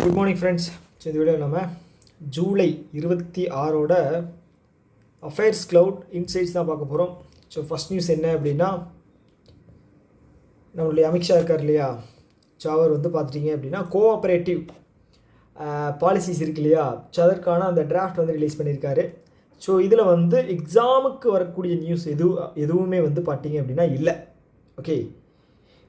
Good morning friends. So இந்த video நம்ம July 26ஓட affairs cloud insights தான் பார்க்க போகிறோம். ஸோ ஃபஸ்ட் நியூஸ் என்ன அப்படின்னா, நம்மளுடைய அமித்ஷா இருக்கார் இல்லையா, ஸோ அவர் வந்து பார்த்துட்டிங்க அப்படின்னா கோஆப்ரேட்டிவ் பாலிசிஸ் இருக்கு இல்லையா, ஸோ அதற்கான அந்த டிராஃப்ட் வந்து ரிலீஸ் பண்ணியிருக்காரு. ஸோ இதில் வந்து எக்ஸாமுக்கு வரக்கூடிய நியூஸ் எதுவுமே வந்து பார்த்தீங்க அப்படின்னா இல்லை. ஓகே,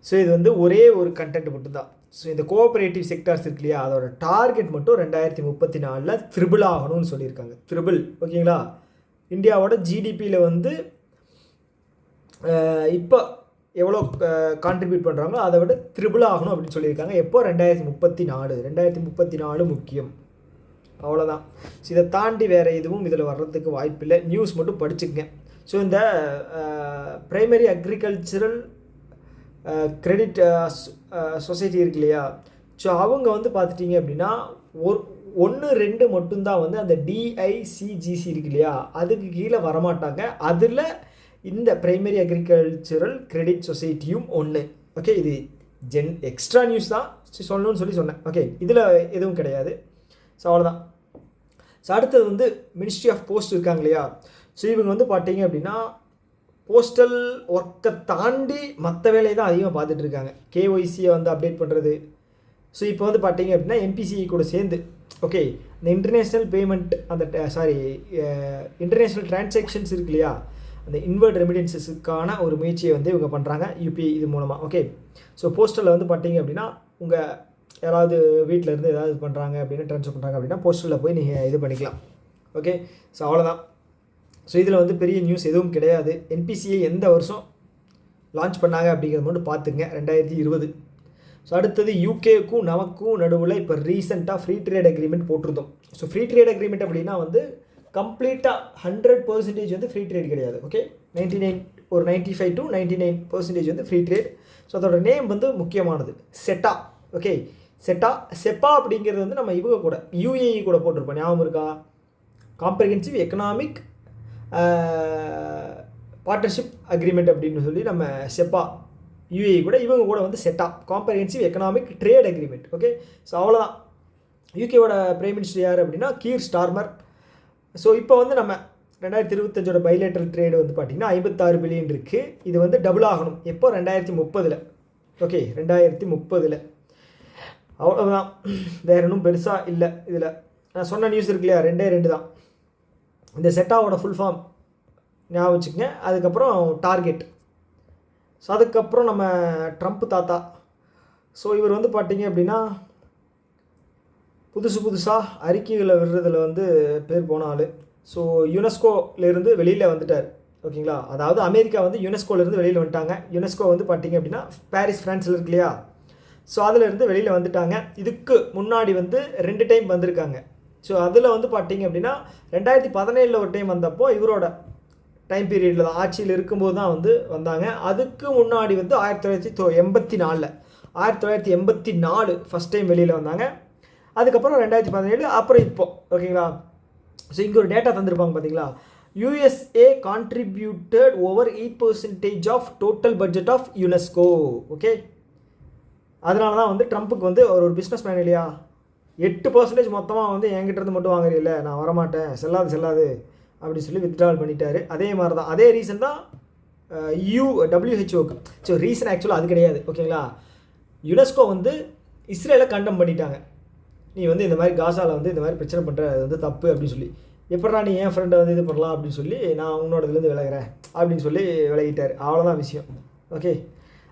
ஸோ இது வந்து ஒரே ஒரு கண்டென்ட் மட்டும்தான். ஸோ இந்த கோஆப்ரேட்டிவ் செக்டார்ஸ் இருக்கு இல்லையா, அதோட டார்கெட் மட்டும் 2034 த்ரிபிள் ஆகணும்னு சொல்லியிருக்காங்க. த்ரிபிள், ஓகேங்களா. இந்தியாவோட ஜிடிபியில் வந்து இப்போ எவ்வளோ கான்ட்ரிபியூட் பண்ணுறாங்களோ அதை விட த்ரிபிள் ஆகணும் அப்படின்னு சொல்லியிருக்காங்க. எப்போ? 2034 முக்கியம். அவ்வளோதான். ஸோ இதை தாண்டி வேறு எதுவும் இதில் வர்றதுக்கு வாய்ப்பில்லை. நியூஸ் மட்டும் படிச்சுக்கங்க. ஸோ இந்த பிரைமரி அக்ரிகல்ச்சரல் கிரெடிட் சொசைட்டி இருக்கு இல்லையா, ஸோ அவங்க வந்து பார்த்துட்டிங்க அப்படின்னா 1-2 மட்டும்தான் வந்து அந்த டிஐசிஜிசி இருக்கு இல்லையா, அதுக்கு கீழே வரமாட்டாங்க. அதில் இந்த பிரைமரி அக்ரிகல்ச்சரல் கிரெடிட் சொசைட்டியும் ஒன்று. ஓகே, இது எக்ஸ்ட்ரா நியூஸ் தான் சொல்லணும்னு சொன்னேன். ஓகே, இதில் எதுவும் கிடையாது. ஸோ அவ்வளோதான். ஸோ அடுத்தது வந்து மினிஸ்ட்ரி ஆஃப் போஸ்ட் இருக்காங்க இல்லையா, ஸோ இவங்க வந்து பார்த்தீங்க அப்படின்னா போஸ்டல் ஒர்க்கை தாண்டி மற்ற வேலையை தான் அதிகமாக பார்த்துட்டு இருக்காங்க. கேஒய்சியை வந்து அப்டேட் பண்ணுறது. ஸோ இப்போ வந்து பார்த்தீங்க அப்படின்னா எம்பிசிஐ கூட சேர்ந்து ஓகே இந்த இன்டர்நேஷ்னல் பேமெண்ட் அந்த இன்டர்நேஷ்னல் டிரான்சாக்ஷன்ஸ் இருக்கு இல்லையா, அந்த இன்வெர்ட் ரெமிடன்ஸஸுக்கான ஒரு முயற்சியை வந்து இவங்க பண்ணுறாங்க யூபிஐ இது மூலமாக. ஓகே, ஸோ போஸ்டலில் வந்து பார்த்தீங்க அப்படின்னா உங்கள் யாராவது வீட்டில் இருந்து ஏதாவது பண்ணுறாங்க அப்படின்னா ட்ரான்ஸ்ஃபர் பண்ணுறாங்க அப்படின்னா போஸ்டலில் போய் நீங்கள் இது பண்ணிக்கலாம். ஓகே, ஸோ அவ்வளோதான். ஸோ இதில் வந்து பெரிய நியூஸ் எதுவும் கிடையாது. என்பிசிஐ எந்த வருஷம் லான்ச் பண்ணாங்க அப்படிங்கிறது மட்டும் பார்த்துங்க, 2020. ஸோ அடுத்தது யூகேக்கும் நமக்கும் நடுவில் இப்போ ரீசெண்டாக ஃப்ரீ ட்ரேட் அக்ரிமெண்ட் போட்டிருந்தோம். ஸோ ஃப்ரீ ட்ரேட் அக்ரிமெண்ட் அப்படின்னா வந்து கம்ப்ளீட்டாக 100% வந்து ஃப்ரீ ட்ரேட் கிடையாது. ஓகே, 95 to 99% வந்து ஃப்ரீ ட்ரேட். ஸோ அதோட நேம் வந்து முக்கியமானது, செட்டா. ஓகே, செப்பா அப்படிங்கிறது வந்து நம்ம இவங்க கூட யூஏஇ கூட போட்டிருப்போம், ஞாபகம் இருக்கா? காம்ப்ரிஹென்சிவ் எக்கனாமிக் பார்ட்னர்ஷிப் அக்ரிமெண்ட் அப்படின்னு சொல்லி நம்ம செப்பா யூஏஇ கூட இவங்க கூட வந்து செட்டா, comprehensive economic trade agreement. Okay, so அவ்வளோதான். யூகேவோட பிரைம் மினிஸ்டர் யார் அப்படின்னா கீர் ஸ்டார்மர். ஸோ இப்போ வந்து நம்ம 2025 பைலேட்டரல் ட்ரேடு வந்து பார்த்திங்கன்னா 56 பில்லியன் இருக்குது. இது வந்து டபுள் ஆகணும். எப்போ? 2030. ஓகே, 2030. அவ்வளோதான், வேறு இன்னும் பெருசாக இல்லை. இதில் நான் சொன்ன நியூஸ் இருக்கு இல்லையா, 2 தான். இந்த செட்டாவோட ஃபுல் ஃபார்ம் ஞாபகம் வச்சுக்கங்க. அதுக்கப்புறம் டார்கெட். ஸோ அதுக்கப்புறம் நம்ம ட்ரம்ப் தாத்தா. ஸோ இவர் வந்து பார்த்தீங்க அப்படின்னா புதுசாக அறிக்கைகளை விடுறதுல வந்து பேர் போன ஆள். ஸோ யுனெஸ்கோலேருந்து வெளியில் வந்துட்டார். ஓகேங்களா, அதாவது அமெரிக்கா வந்து யுனெஸ்கோலேருந்து வெளியில் வந்துட்டாங்க. யுனெஸ்கோ வந்து பார்த்தீங்க அப்படின்னா பாரிஸ் ஃப்ரான்ஸில் இருக்கு இல்லையா, ஸோ அதிலேருந்து வெளியில் வந்துட்டாங்க. இதுக்கு முன்னாடி வந்து 2 டைம் வந்திருக்காங்க. ஸோ அதில் வந்து பார்த்தீங்க அப்படின்னா 2017 ஒரு டைம் வந்தப்போ இவரோட டைம் பீரியடில் தான், ஆட்சியில் இருக்கும்போது தான் வந்து வந்தாங்க. அதுக்கு முன்னாடி வந்து 1984 ஃபஸ்ட் டைம் வெளியில் வந்தாங்க. அதுக்கப்புறம் 2017, அப்புறம் இப்போ. ஓகேங்களா, ஸோ இங்கே ஒரு டேட்டா தந்திருப்பாங்க பார்த்தீங்களா, USA contributed over 8% of total budget of UNESCO. Okay, அதனால தான் வந்து ட்ரம்ப்புக்கு வந்து அவர் ஒரு பிஸ்னஸ் மேன் இல்லையா, 8% மொத்தமாக வந்து என்கிட்டருந்து மட்டும் வாங்குறீல்ல, நான் வரமாட்டேன், செல்லாது அப்படின்னு சொல்லி வித்ட்ரால் பண்ணிட்டாரு. அதே மாதிரி தான், அதே ரீசன் தான் WHO. ஸோ ரீசன் ஆக்சுவலாக அது கிடையாது. ஓகேங்களா, யுனெஸ்கோ வந்து இஸ்ரேலை கண்டம் பண்ணிட்டாங்க. நீ வந்து இந்த மாதிரி காசாவில் வந்து இந்த மாதிரி பிரச்சனை பண்ணுற, அது வந்து தப்பு அப்படின்னு சொல்லி. எப்படா நீ என் ஃப்ரெண்டை வந்து இது பண்ணலாம் அப்படின்னு சொல்லி நான் உன்னோட இதுலேருந்து விலகிறேன் அப்படின்னு சொல்லி விலகிட்டார். அவ்வளோதான் விஷயம். ஓகே,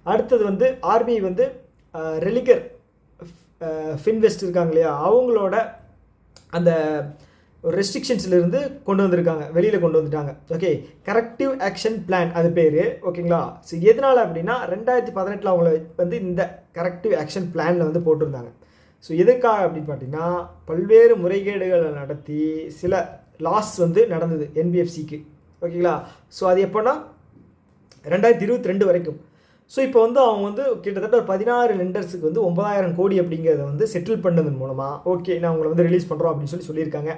அடுத்தது வந்து ஆர்பிஐ வந்து ரெலிகர் ஃபின்வெஸ்ட் இருக்காங்க இல்லையா, அவங்களோட அந்த ரெஸ்ட்ரிக்ஷன்ஸ்லேருந்து வெளியில் கொண்டு வந்துட்டாங்க. ஓகே, கரெக்டிவ் ஆக்ஷன் பிளான் அது பேர். ஓகேங்களா, ஸோ எதனால் அப்படின்னா 2018 அவங்கள வந்து இந்த கரெக்டிவ் ஆக்ஷன் பிளானில் வந்து போட்டிருந்தாங்க. ஸோ எதுக்காக அப்படின்னு பார்த்தீங்கன்னா பல்வேறு முறைகேடுகளை நடத்தி சில லாஸ் வந்து நடந்தது என்பிஎஃப்சிக்கு. ஓகேங்களா, ஸோ அது எப்போன்னா 2022 வரைக்கும். ஸோ இப்போ வந்து அவங்க வந்து கிட்டத்தட்ட ஒரு 16 லெண்டர்ஸுக்கு வந்து 9,000 கோடி அப்படிங்கிறத வந்து செட்டில் பண்ணதன் மூலமாக ஓகே நான் அவங்களை வந்து ரிலீஸ் பண்ணுறோம் அப்படின்னு சொல்லியிருக்காங்க.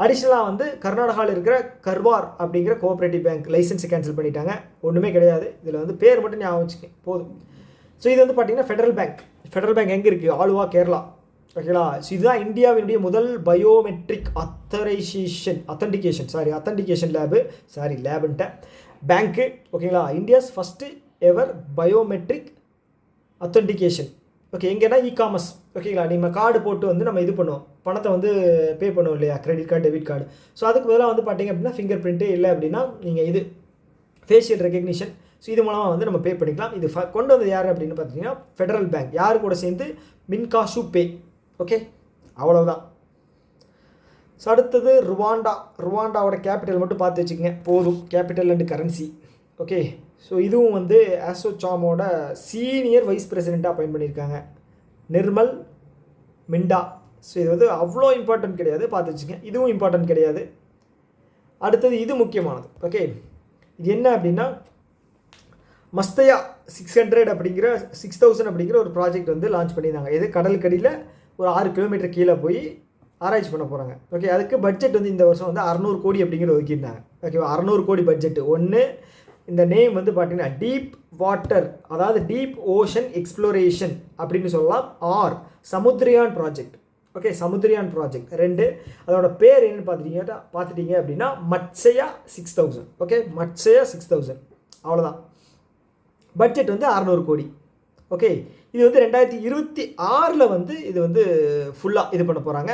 அடிஷ்னலாக வந்து கர்நாடகாவில் இருக்கிற கர்வார் அப்படிங்கிற கோஆப்ரேட்டிவ் பேங்க் லைசன்ஸை கேன்சல் பண்ணிட்டாங்க. ஒன்றுமே கிடையாது, இதில் வந்து பேர் மட்டும் ஞாபகம் வச்சுக்கேன் போதும். ஸோ இது வந்து பார்த்திங்கன்னா ஃபெடரல் பேங்க் எங்கே இருக்குது? ஆலுவா, கேரளா. ஓகேங்களா. ஸோ இதுதான் இந்தியாவினுடைய முதல் பயோமெட்ரிக் அத்தன்டிகேஷன் லேபுன்ட்ட பேங்க்கு. ஓகேங்களா. இந்தியாஸ் ஃபஸ்ட்டு எவர் பயோமெட்ரிக் அத்தன்டிகேஷன். ஓகே, எங்கன்னா இ-காமர்ஸ். ஓகேங்களா. நம்ம கார்டு போட்டு வந்து நம்ம இது பண்ணுவோம், பணத்தை வந்து பே பண்ணுவோம் இல்லையா, credit card debit card. So அதுக்கு பதிலாக வந்து பார்த்தீங்க அப்படின்னா ஃபிங்கர் பிரிண்ட்டு இல்லை அப்படின்னா நீங்கள் இது ஃபேஷியல் ரெகக்னிஷன். ஸோ இது மூலமாக வந்து நம்ம பே பண்ணிக்கலாம். இது கொண்டு வந்தது யார் அப்படின்னு பார்த்தீங்கன்னா ஃபெடரல் பேங்க். யார் கூட சேர்ந்து மின்காஷு பே. ஓகே, அவ்வளோதான். ஸோ அடுத்தது ருவாண்டாவோட கேபிட்டல் மட்டும் பார்த்து வச்சுக்கோங்க போதும், capital and currency. Okay, so இதுவும் வந்து ஆசோசாமோட சீனியர் வைஸ் பிரசிடெண்ட்டாக அப்பாயின்ட் பண்ணியிருக்காங்க, நிர்மல் மிண்டா. ஸோ இது வந்து அவ்வளோ இம்பார்ட்டன்ட் கிடையாது, பார்த்து வச்சுக்கோங்க. இதுவும் இம்பார்ட்டன்ட் கிடையாது. அடுத்தது இது முக்கியமானது. ஓகே, இது என்ன அப்படின்னா மஸ்தயா 600 அப்படிங்கிற 6000 அப்படிங்கிற ஒரு ப்ராஜெக்ட் வந்து லான்ச் பண்ணியிருந்தாங்க. இது கடலுக்கடியில் ஒரு 6 கிலோமீட்டர் கீழே போய் ஆராய்ச்சி பண்ண போகிறாங்க. ஓகே, அதுக்கு பட்ஜெட் வந்து இந்த வருஷம் வந்து 600 கோடி அப்படிங்கிற ஒதுக்கியிருந்தாங்க. ஓகேவா, 600 கோடி பட்ஜெட்டு. ஒன்று, இந்த நேம் வந்து பார்த்தீங்கன்னா டீப் வாட்டர், அதாவது டீப் ஓஷன் எக்ஸ்ப்ளோரேஷன் அப்படின்னு சொல்லலாம், or Samudrayaan project. Okay, Samudrayaan project. 2, அதோட பேர் என்னன்னு பார்த்துட்டீங்க அப்படின்னா மத்ஸ்யா 6000. ஓகே, மத்ஸ்யா 6000. அவ்வளோதான். பட்ஜெட் வந்து 600 கோடி. ஓகே, இது வந்து 2026 வந்து இது வந்து ஃபுல்லாக இது பண்ண போகிறாங்க.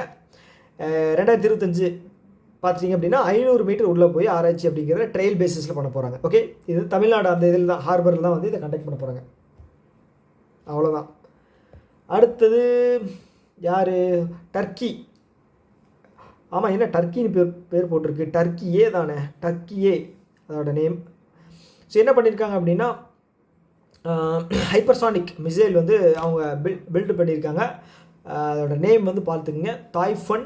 2025 பார்த்துட்டிங்க அப்படின்னா 500 மீட்டர் உள்ளே போய் ஆராய்ச்சி அப்படிங்கிற ட்ரையல் பேசிஸில் பண்ண போகிறாங்க. ஓகே, இது தமிழ்நாடு அந்த இதில் தான், ஹார்பரில் தான் வந்து இதை கண்டக்ட் பண்ண போகிறாங்க. அவ்வளோதான். அடுத்தது யார்? டர்க்கி. ஆமாம், என்ன டர்க்கின்னு பேர் போட்டிருக்கு, டர்க்கியே தானே, டர்க்கியே அதோட நேம். ஸோ என்ன பண்ணியிருக்காங்க அப்படின்னா ஹைப்பர்சானிக் மிசைல் வந்து அவங்க பில்டு பண்ணியிருக்காங்க. அதோட நேம் வந்து பார்த்துக்குங்க, தாய்ஃபன்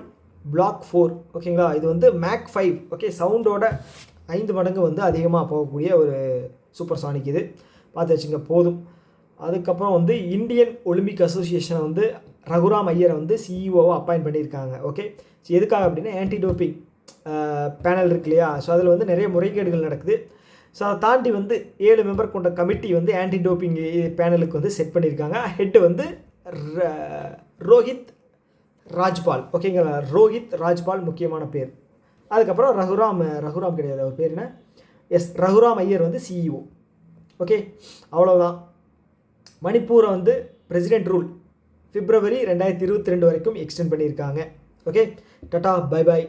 Block 4. ஓகேங்களா. இது வந்து மேக் 5. ஓகே, சவுண்டோட 5 மடங்கு வந்து அதிகமாக போகக்கூடிய ஒரு சூப்பர் சானிக். இது பார்த்து வச்சுங்க போதும். அதுக்கப்புறம் வந்து இந்தியன் ஒலிம்பிக் அசோசியேஷனை வந்து ரகுராம் ஐயரை வந்து சிஇஓவை அப்பாயின்ட் பண்ணியிருக்காங்க. ஓகே, ஸோ எதுக்காக அப்படின்னா ஆன்டி டோப்பிங் பேனல் இருக்கு இல்லையா, ஸோ அதில் வந்து நிறைய முறைகேடுகள் நடக்குது. ஸோ அதை தாண்டி வந்து 7 மெம்பர் கொண்ட கமிட்டி வந்து ஆன்டி டோப்பிங் பேனலுக்கு வந்து செட் பண்ணியிருக்காங்க. ஹெட்டு வந்து ரோஹித் ராஜ்பால். ஓகேங்களா, ரோஹித் ராஜ்பால் முக்கியமான பேர். அதுக்கப்புறம் ரகுராம் கிடையாது, அவர் பேர் என்ன, ரகுராம் ஐயர் வந்து சிஇஓ. ஓகே, அவ்வளோதான். மணிப்பூரை வந்து பிரசிடென்ட் ரூல் February 2022 வரைக்கும் எக்ஸ்டெண்ட் பண்ணியிருக்காங்க. Okay, Tata, bye bye.